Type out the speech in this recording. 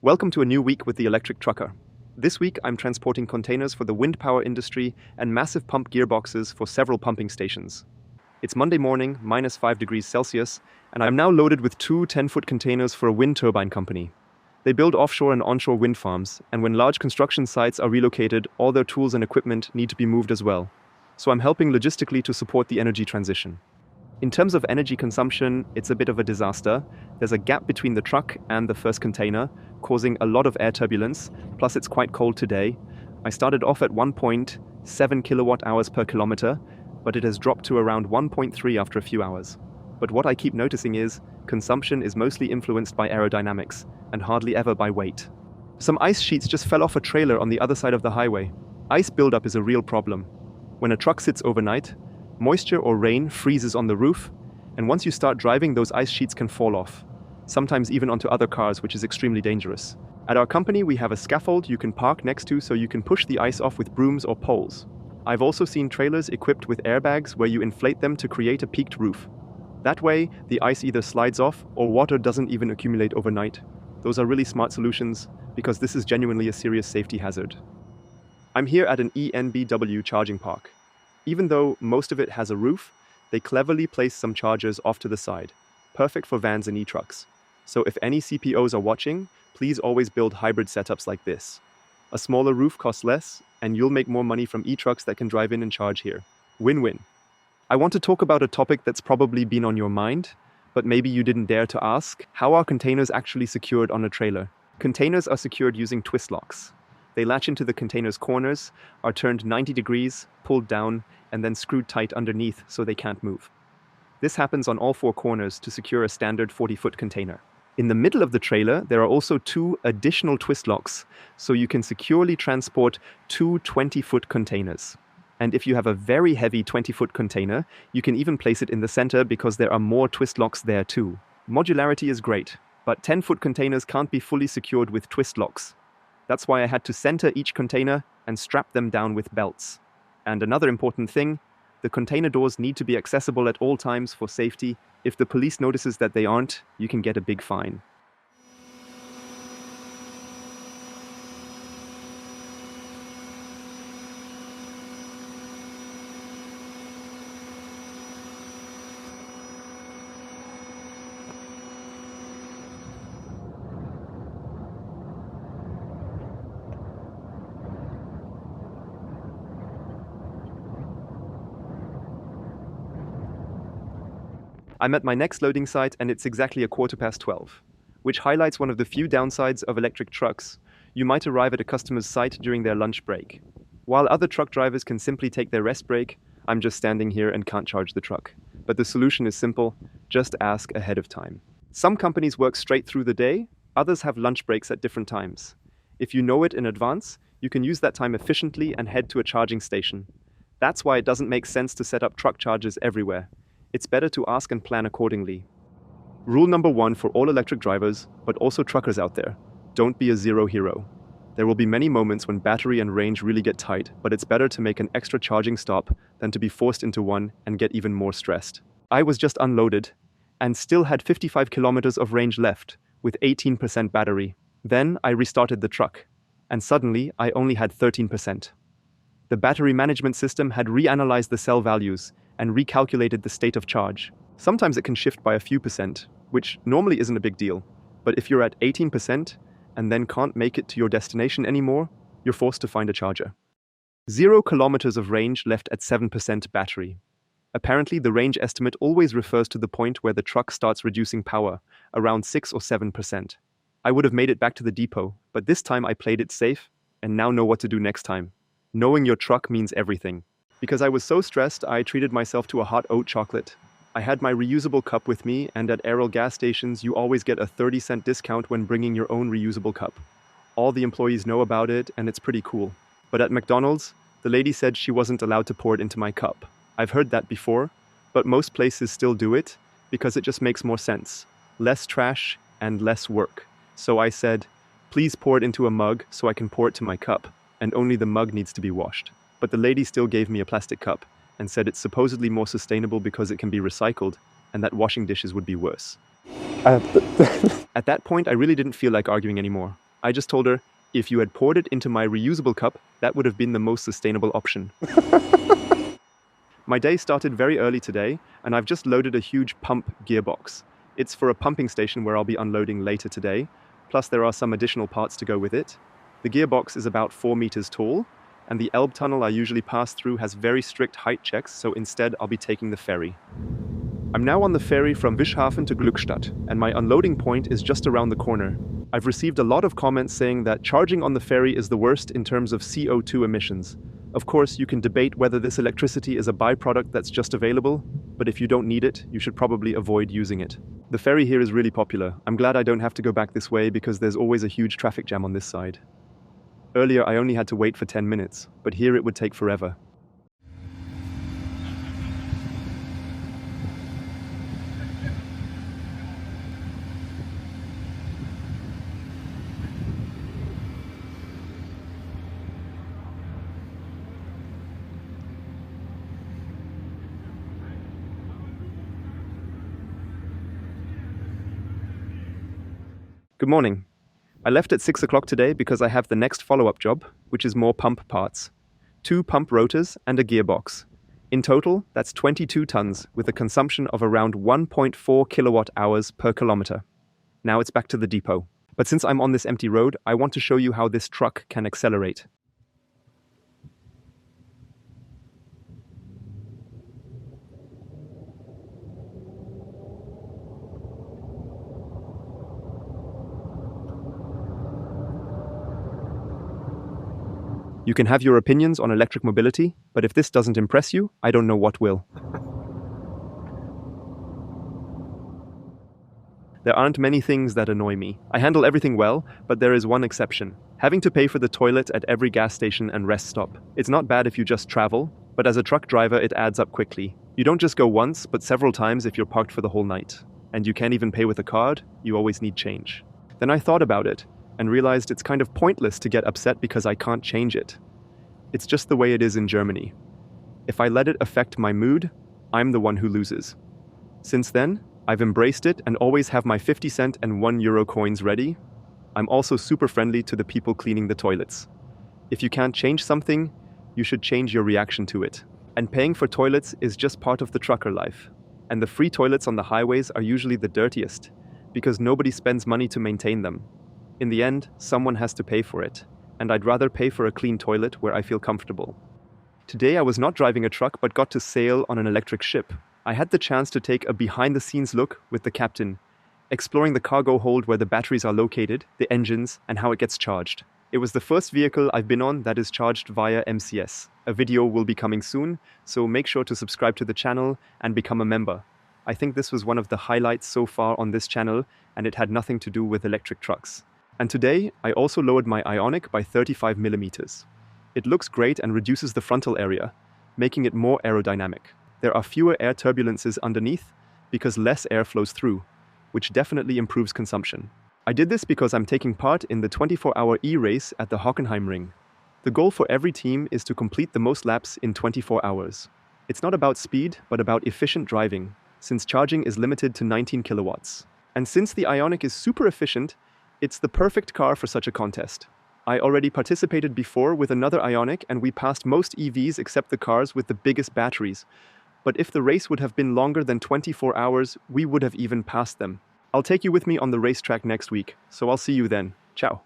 Welcome to a new week with the electric trucker. This week I'm transporting containers for the wind power industry and massive pump gearboxes for several pumping stations. It's Monday morning, minus 5 degrees Celsius, and I'm now loaded with two 10-foot containers for a wind turbine company. They build offshore and onshore wind farms, and when large construction sites are relocated, all their tools and equipment need to be moved as well. So I'm helping logistically to support the energy transition. In terms of energy consumption, it's a bit of a disaster. There's a gap between the truck and the first container, causing a lot of air turbulence, plus it's quite cold today. I started off at 1.7 kilowatt hours per kilometer, but it has dropped to around 1.3 after a few hours. But what I keep noticing is, consumption is mostly influenced by aerodynamics, and hardly ever by weight. Some ice sheets just fell off a trailer on the other side of the highway. Ice buildup is a real problem. When a truck sits overnight, moisture or rain freezes on the roof, and once you start driving, those ice sheets can fall off, sometimes even onto other cars, which is extremely dangerous. At our company, we have a scaffold you can park next to so you can push the ice off with brooms or poles. I've also seen trailers equipped with airbags where you inflate them to create a peaked roof. That way, the ice either slides off or water doesn't even accumulate overnight. Those are really smart solutions because this is genuinely a serious safety hazard. I'm here at an ENBW charging park. Even though most of it has a roof, they cleverly place some chargers off to the side, perfect for vans and e-trucks. So if any CPOs are watching, please always build hybrid setups like this. A smaller roof costs less, and you'll make more money from e-trucks that can drive in and charge here. Win-win. I want to talk about a topic that's probably been on your mind, but maybe you didn't dare to ask. How are containers actually secured on a trailer? Containers are secured using twist locks. They latch into the container's corners, are turned 90 degrees, pulled down, and then screwed tight underneath so they can't move. This happens on all four corners to secure a standard 40-foot container. In the middle of the trailer, there are also two additional twist locks, so you can securely transport two 20-foot containers. And if you have a very heavy 20-foot container, you can even place it in the center because there are more twist locks there too. Modularity is great, but 10-foot containers can't be fully secured with twist locks. That's why I had to center each container and strap them down with belts. And another important thing, the container doors need to be accessible at all times for safety. If the police notices that they aren't, you can get a big fine. I'm at my next loading site and it's exactly 12:15, which highlights one of the few downsides of electric trucks. You might arrive at a customer's site during their lunch break. While other truck drivers can simply take their rest break, I'm just standing here and can't charge the truck. But the solution is simple, just ask ahead of time. Some companies work straight through the day, others have lunch breaks at different times. If you know it in advance, you can use that time efficiently and head to a charging station. That's why it doesn't make sense to set up truck chargers everywhere. It's better to ask and plan accordingly. Rule number 1 for all electric drivers, but also truckers out there: don't be a zero hero. There will be many moments when battery and range really get tight, but it's better to make an extra charging stop than to be forced into one and get even more stressed. I was just unloaded and still had 55 kilometers of range left with 18% battery. Then I restarted the truck, and suddenly I only had 13%. The battery management system had reanalyzed the cell values and recalculated the state of charge. Sometimes it can shift by a few percent, which normally isn't a big deal. But if you're at 18% and then can't make it to your destination anymore, you're forced to find a charger. 0 kilometers of range left at 7% battery. Apparently, the range estimate always refers to the point where the truck starts reducing power, around 6 or 7%. I would have made it back to the depot, but this time I played it safe and now know what to do next time. Knowing your truck means everything. Because I was so stressed, I treated myself to a hot oat chocolate. I had my reusable cup with me, and at Aral gas stations, you always get a 30-cent discount when bringing your own reusable cup. All the employees know about it, and it's pretty cool. But at McDonald's, the lady said she wasn't allowed to pour it into my cup. I've heard that before, but most places still do it because it just makes more sense. Less trash and less work. So I said, please pour it into a mug so I can pour it to my cup, and only the mug needs to be washed. But the lady still gave me a plastic cup and said it's supposedly more sustainable because it can be recycled and that washing dishes would be worse. At that point, I really didn't feel like arguing anymore. I just told her, if you had poured it into my reusable cup, that would have been the most sustainable option. My day started very early today, and I've just loaded a huge pump gearbox. It's for a pumping station where I'll be unloading later today, plus there are some additional parts to go with it. The gearbox is about 4 meters tall, and the Elbe tunnel I usually pass through has very strict height checks, so instead I'll be taking the ferry. I'm now on the ferry from Wischhafen to Glückstadt, and my unloading point is just around the corner. I've received a lot of comments saying that charging on the ferry is the worst in terms of CO2 emissions. Of course, you can debate whether this electricity is a byproduct that's just available, but if you don't need it, you should probably avoid using it. The ferry here is really popular. I'm glad I don't have to go back this way because there's always a huge traffic jam on this side. Earlier, I only had to wait for 10 minutes, but here it would take forever. Good morning. I left at 6 o'clock today because I have the next follow-up job, which is more pump parts. 2 pump rotors and a gearbox. In total, that's 22 tons with a consumption of around 1.4 kilowatt hours per kilometer. Now it's back to the depot. But since I'm on this empty road, I want to show you how this truck can accelerate. You can have your opinions on electric mobility, but if this doesn't impress you, I don't know what will. There aren't many things that annoy me. I handle everything well, but there is one exception. Having to pay for the toilet at every gas station and rest stop. It's not bad if you just travel, but as a truck driver it adds up quickly. You don't just go once, but several times if you're parked for the whole night. And you can't even pay with a card, you always need change. Then I thought about it, and realized it's kind of pointless to get upset because I can't change it. It's just the way it is in Germany. If I let it affect my mood, I'm the one who loses. Since then, I've embraced it and always have my 50-cent and €1 coins ready. I'm also super friendly to the people cleaning the toilets. If you can't change something, you should change your reaction to it. And paying for toilets is just part of the trucker life. And the free toilets on the highways are usually the dirtiest, because nobody spends money to maintain them. In the end, someone has to pay for it, and I'd rather pay for a clean toilet where I feel comfortable. Today I was not driving a truck but got to sail on an electric ship. I had the chance to take a behind-the-scenes look with the captain, exploring the cargo hold where the batteries are located, the engines, and how it gets charged. It was the first vehicle I've been on that is charged via MCS. A video will be coming soon, so make sure to subscribe to the channel and become a member. I think this was one of the highlights so far on this channel, and it had nothing to do with electric trucks. And today, I also lowered my Ioniq by 35 millimeters. It looks great and reduces the frontal area, making it more aerodynamic. There are fewer air turbulences underneath because less air flows through, which definitely improves consumption. I did this because I'm taking part in the 24-hour e-race at the Hockenheim Ring. The goal for every team is to complete the most laps in 24 hours. It's not about speed, but about efficient driving, since charging is limited to 19 kilowatts. And since the Ioniq is super efficient, it's the perfect car for such a contest. I already participated before with another Ioniq and we passed most EVs except the cars with the biggest batteries. But if the race would have been longer than 24 hours, we would have even passed them. I'll take you with me on the racetrack next week, so I'll see you then. Ciao.